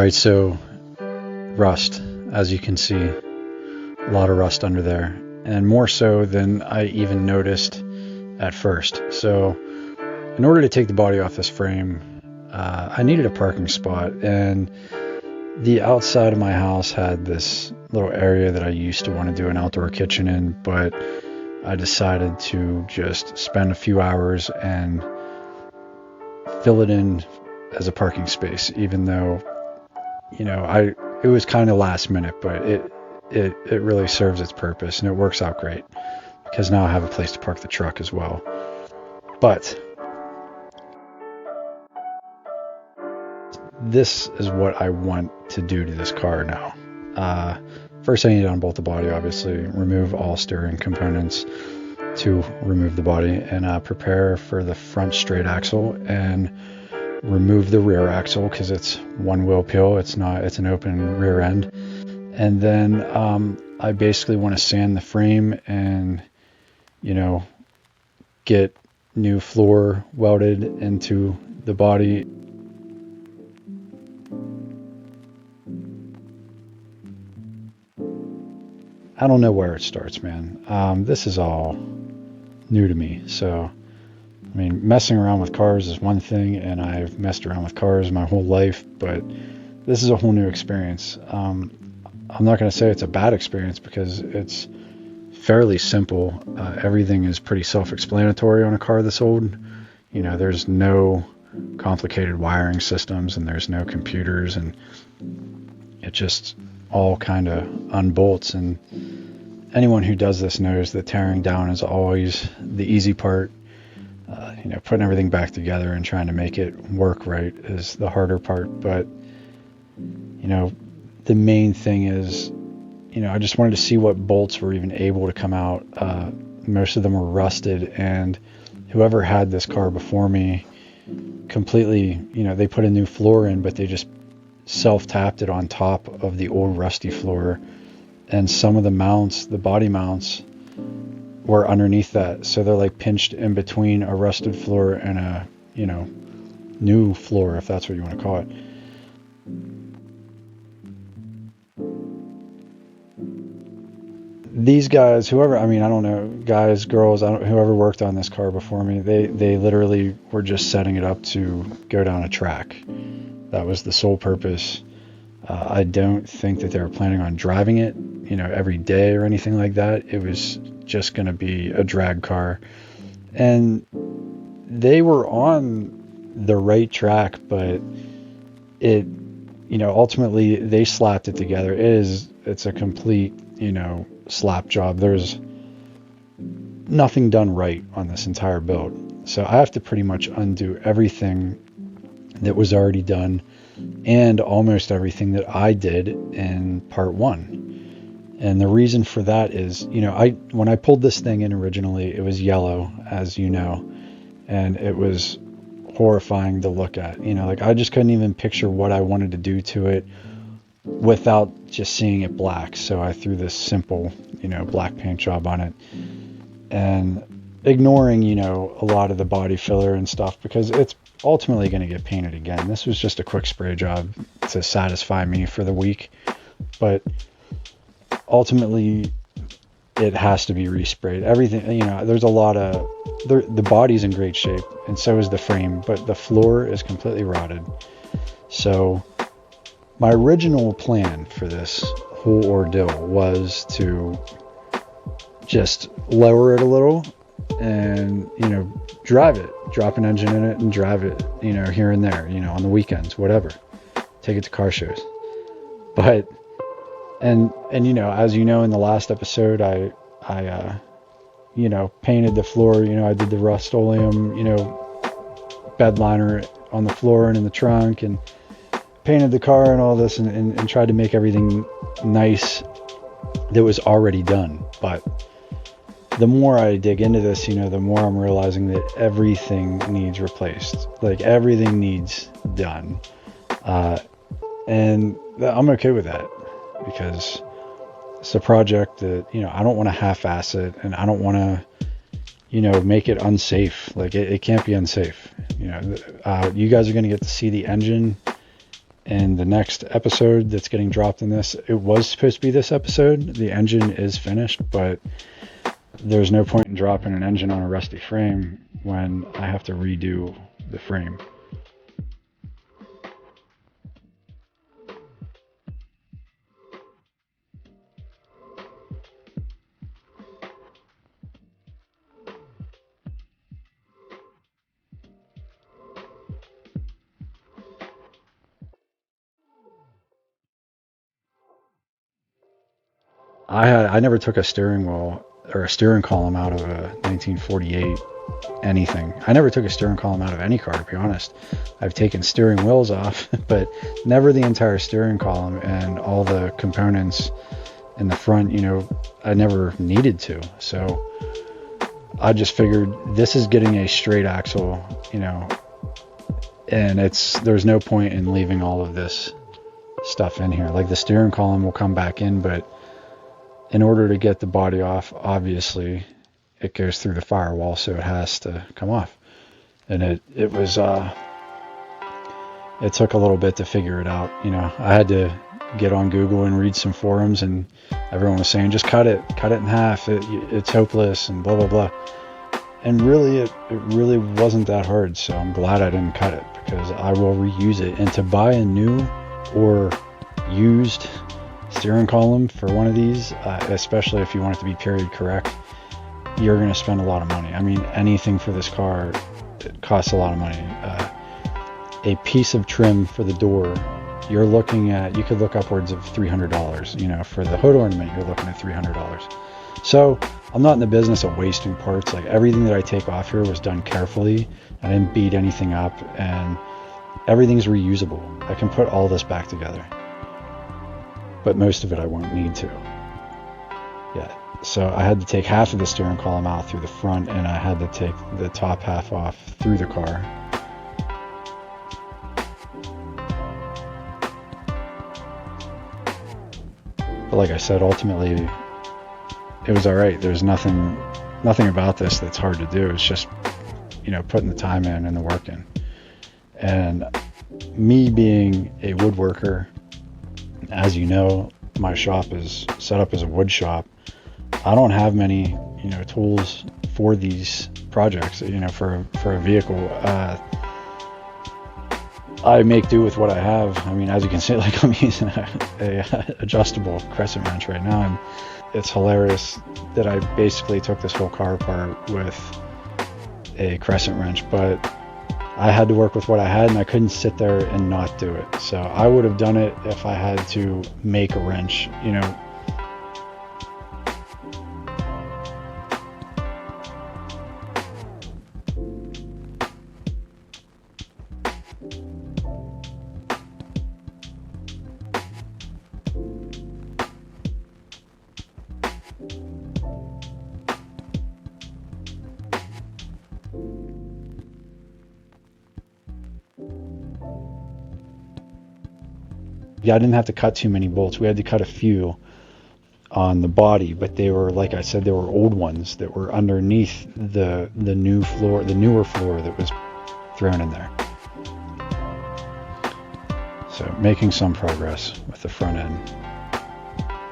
Alright, so rust, as you can see, a lot of rust under there, and more so than I even noticed at first. So in order to take the body off this frame, I needed a parking spot, and the outside of my house had this little area that I used to want to do an outdoor kitchen in, but I decided to just spend a few hours and fill it in as a parking space, even though, you know, it was kind of last minute, but it really serves its purpose, and it works out great because now I have a place to park the truck as well. But this is what I want to do to this car now. First, I need to unbolt the body, obviously, remove all steering components to remove the body, and prepare for the front straight axle, and remove the rear axle because it's one wheel peel. It's an open rear end. And then I basically want to sand the frame and, you know, get new floor welded into the body. I don't know where it starts, man. This is all new to me. So, I mean, messing around with cars is one thing, and I've messed around with cars my whole life, but this is a whole new experience. I'm not going to say it's a bad experience because it's fairly simple. Everything is pretty self-explanatory on a car this old. You know, there's no complicated wiring systems, and there's no computers, and it just all kind of unbolts. And anyone who does this knows that tearing down is always the easy part. You know, putting everything back together and trying to make it work right is the harder part. But, you know, the main thing is, you know, I just wanted to see what bolts were even able to come out. Most of them were rusted, and whoever had this car before me completely, you know, they put a new floor in, but they just self-tapped it on top of the old rusty floor. And some of the mounts, the body mounts, were underneath that, so they're like pinched in between a rusted floor and a, you know, new floor, if that's what you want to call it. These guys, whoever, I mean, I don't know, guys, girls, whoever worked on this car before me, they literally were just setting it up to go down a track. That was the sole purpose. I don't think that they were planning on driving it, you know, every day or anything like that. It was just going to be a drag car, and they were on the right track, but it, you know, ultimately they slapped it together. It's a complete, you know, slap job. There's nothing done right on this entire build, so I have to pretty much undo everything that was already done, and almost everything that I did in part one. And the reason for that is, you know, when I pulled this thing in originally, it was yellow, as you know, and it was horrifying to look at. You know, like, I just couldn't even picture what I wanted to do to it without just seeing it black. So I threw this simple, you know, black paint job on it, and ignoring, you know, a lot of the body filler and stuff, because it's ultimately going to get painted again. This was just a quick spray job to satisfy me for the week, but ultimately it has to be resprayed. Everything, you know, there's a lot of, the body's in great shape, and so is the frame, but the floor is completely rotted. So my original plan for this whole ordeal was to just lower it a little and, you know, drive it, drop an engine in it and drive it, you know, here and there, you know, on the weekends, whatever, take it to car shows. But and you know, as you know, in the last episode, I you know, painted the floor. You know, I did the Rust-Oleum, you know, bed liner on the floor and in the trunk, and painted the car and all this, and tried to make everything nice that was already done. But the more I dig into this, you know, the more I'm realizing that everything needs replaced. Like, everything needs done. And I'm okay with that, because it's a project that, you know, I don't want to half-ass it, and I don't want to, you know, make it unsafe. Like, it can't be unsafe. You know, you guys are going to get to see the engine in the next episode that's getting dropped in this, it was supposed to be this episode. The engine is finished, but there's no point in dropping an engine on a rusty frame when I have to redo the frame. I never took a steering wheel or a steering column out of a 1948 anything. I never took a steering column out of any car, to be honest. I've taken steering wheels off, but never the entire steering column and all the components in the front. I never needed to. So I just figured this is getting a straight axle, and there's no point in leaving all of this stuff in here. Like the steering column will come back in, but in order to get the body off, obviously it goes through the firewall, so it has to come off. And it took a little bit to figure it out. I had to get on Google and read some forums, and everyone was saying, just cut it in half. It's hopeless and blah, blah, blah. And really, it really wasn't that hard. So I'm glad I didn't cut it, because I will reuse it. And to buy a new or used steering column for one of these, especially if you want it to be period correct, you're going to spend a lot of money. I mean, anything for this car, it costs a lot of money. A piece of trim for the door, you could look upwards of $300. For the hood ornament, you're looking at $300. So I'm not in the business of wasting parts. Like, everything that I take off here was done carefully. I didn't beat anything up, and everything's reusable. I can put all this back together, but most of it I won't need to. Yeah. So I had to take half of the steering column out through the front, and I had to take the top half off through the car. But like I said, ultimately, it was all right. There's nothing about this that's hard to do. It's just, putting the time in and the work in. And me being a woodworker, as you know, my shop is set up as a wood shop. I don't have many, tools for these projects, for a vehicle. I make do with what I have. I mean, as you can see, like, I'm using a adjustable crescent wrench right now, and it's hilarious that I basically took this whole car apart with a crescent wrench, but I had to work with what I had, and I couldn't sit there and not do it. So I would have done it if I had to make a wrench, I didn't have to cut too many bolts. We had to cut a few on the body, but they were, like I said, they were old ones that were underneath the newer floor that was thrown in there. So making some progress with the front end.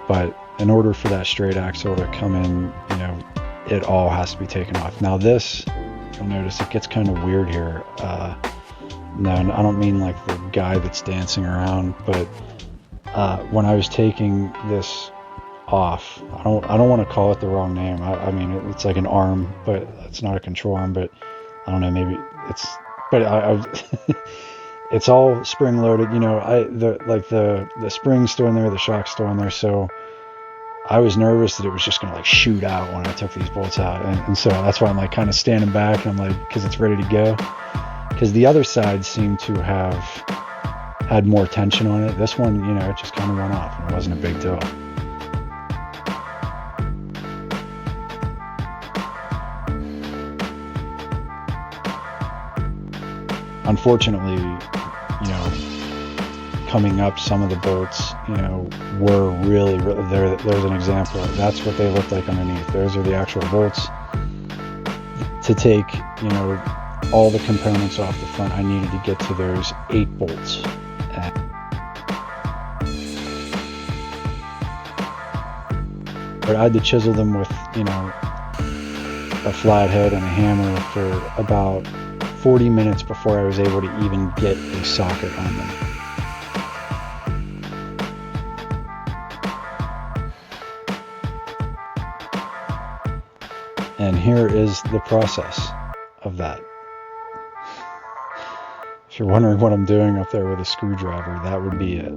But in order for that straight axle to come in, it all has to be taken off. Now this, you'll notice it gets kind of weird here. No, I don't mean like the guy that's dancing around, but when I was taking this off, I don't want to call it the wrong name. I mean, it's like an arm, but it's not a control arm. But I don't know, maybe it's. But it's all spring loaded. The spring's still in there, the shock's still in there. So I was nervous that it was just gonna like shoot out when I took these bolts out, and so that's why I'm like kind of standing back, and I'm like, because it's ready to go. Because the other side seemed to have had more tension on it. This one, it just kind of went off, and it wasn't a big deal. Unfortunately, coming up, some of the bolts, were really there's an example. That's what they look like underneath. Those are the actual bolts. To take, all the components off the front, I needed to get to those 8 bolts. but I had to chisel them with, a flathead and a hammer for about 40 minutes before I was able to even get a socket on them. And here is the process of that. If you're wondering what I'm doing up there with a screwdriver, that would be it.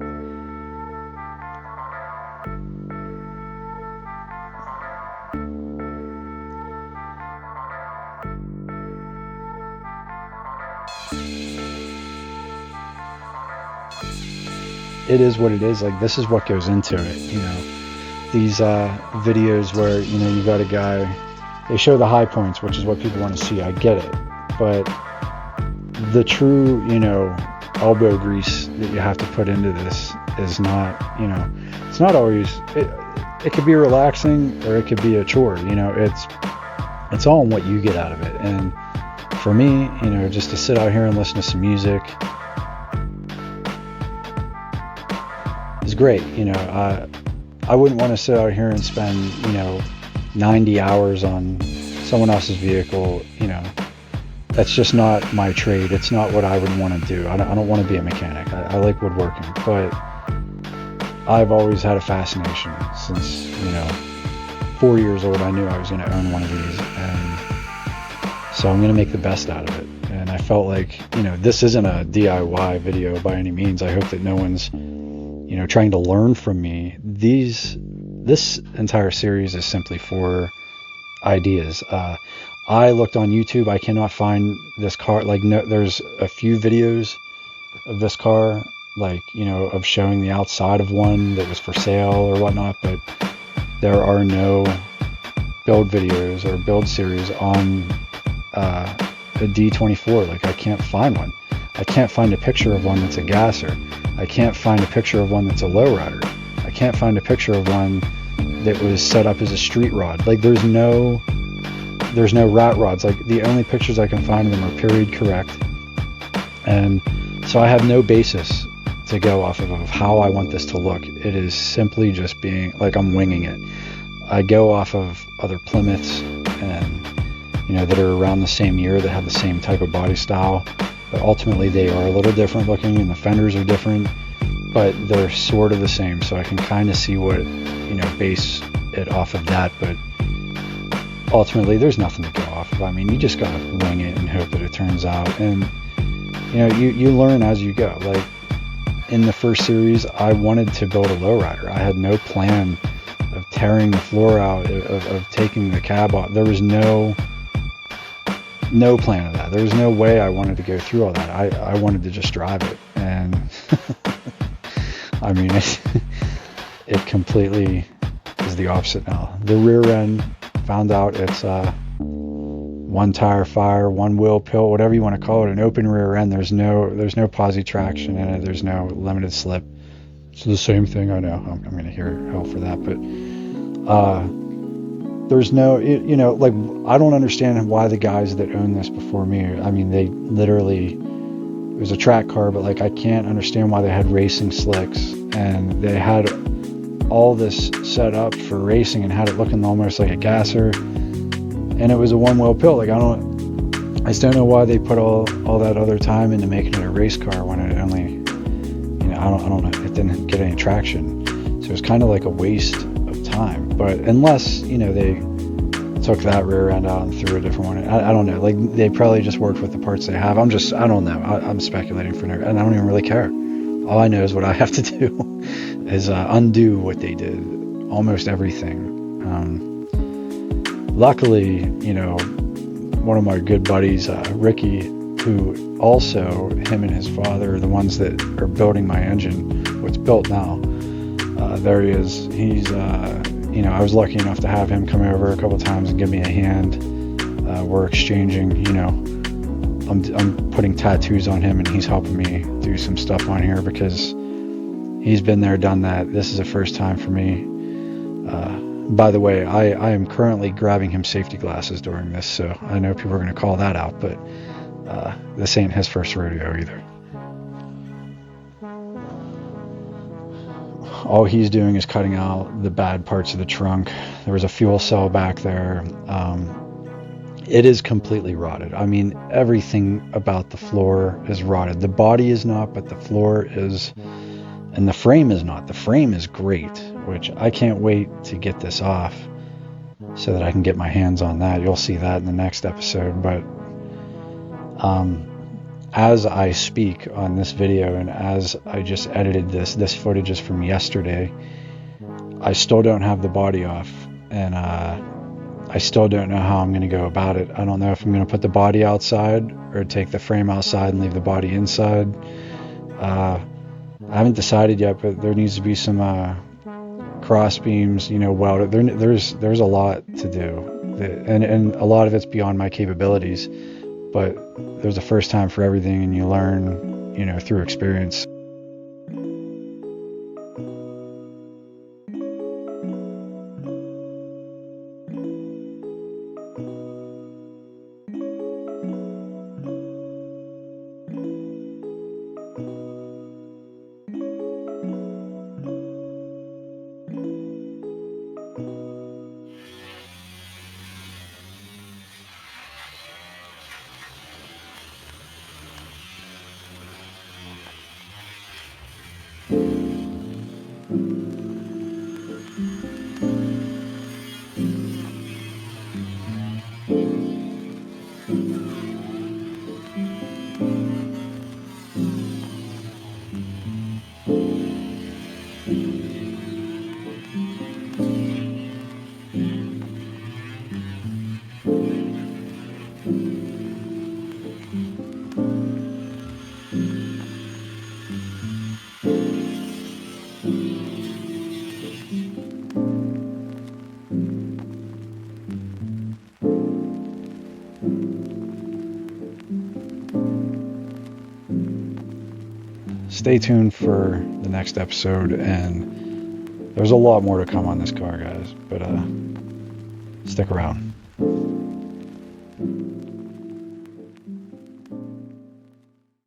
It is what it is. Like, this is what goes into it, These videos where, you got a guy, they show the high points, which is what people want to see. I get it. But the true, elbow grease that you have to put into this is not, it's not always, it could be relaxing or it could be a chore, it's all in what you get out of it. And for me, just to sit out here and listen to some music is great. I wouldn't want to sit out here and spend, 90 hours on someone else's vehicle. That's just not my trade. It's not what I would want to do. I don't want to be a mechanic. I like woodworking, but I've always had a fascination since, 4 years old. I knew I was going to own one of these, and so I'm going to make the best out of it. And I felt like, this isn't a DIY video by any means. I hope that no one's, trying to learn from me. This entire series is simply for ideas. I looked on YouTube. I cannot find this car. There's a few videos of this car, of showing the outside of one that was for sale or whatnot, but there are no build videos or build series on a D24. I can't find one. I can't find a picture of one that's a gasser. I can't find a picture of one that's a lowrider. I can't find a picture of one that was set up as a street rod. There's no rat rods. The only pictures I can find of them are period correct. And so I have no basis to go off of how I want this to look. It is simply just being, I'm winging it. I go off of other Plymouths and, that are around the same year, that have the same type of body style. But ultimately they are a little different looking and the fenders are different, but they're sort of the same. So I can kind of see what, base it off of that. But ultimately there's nothing to go off of. I mean, you just gotta wing it and hope that it turns out. And, you learn as you go. In the first series, I wanted to build a lowrider. I had no plan of tearing the floor out, of taking the cab off. There was no plan of that. There was no way I wanted to go through all that. I wanted to just drive it. And I mean, it completely is the opposite now. The rear end, found out it's one tire fire, one wheel pill, whatever you want to call it, an open rear end. There's no posi traction in it. There's no limited slip. It's the same thing. I know I'm going to hear hell for that, but there's no, I don't understand why the guys that owned this before me, I mean, they literally, it was a track car, but I can't understand why they had racing slicks and they had all this set up for racing and had it looking almost like a gasser, and it was a one wheel pill. I just don't know why they put all that other time into making it a race car when it only, I don't know, it didn't get any traction. So it was kind of like a waste of time. But unless, they took that rear end out and threw a different one. I don't know. They probably just worked with the parts they have. I don't know. I'm speculating for no, and I don't even really care. All I know is what I have to do is undo what they did. Almost everything. Luckily, one of my good buddies, Ricky, who also, him and his father are the ones that are building my engine, what's built now. There he is. He's, I was lucky enough to have him come over a couple times and give me a hand. We're exchanging, I'm putting tattoos on him and he's helping me do some stuff on here because he's been there, done that. This is the first time for me. By the way, I am currently grabbing him safety glasses during this, so I know people are going to call that out, but this ain't his first rodeo either. all he's doing is cutting out the bad parts of the trunk. There was a fuel cell back there. It is completely rotted. I mean, everything about the floor is rotted. The body is not, but the floor is, and the frame is not. The frame is great, which I can't wait to get this off so that I can get my hands on that. You'll see that in the next episode. But as I speak on this video, and as I just edited this footage is from yesterday, I still don't have the body off, and I still don't know how I'm going to go about it. I don't know if I'm going to put the body outside or take the frame outside and leave the body inside. I haven't decided yet, but there needs to be some cross beams, welded. There's a lot to do, and a lot of it's beyond my capabilities. But there's a first time for everything, and you learn, through experience. Stay tuned for the next episode, and there's a lot more to come on this car, guys, but stick around.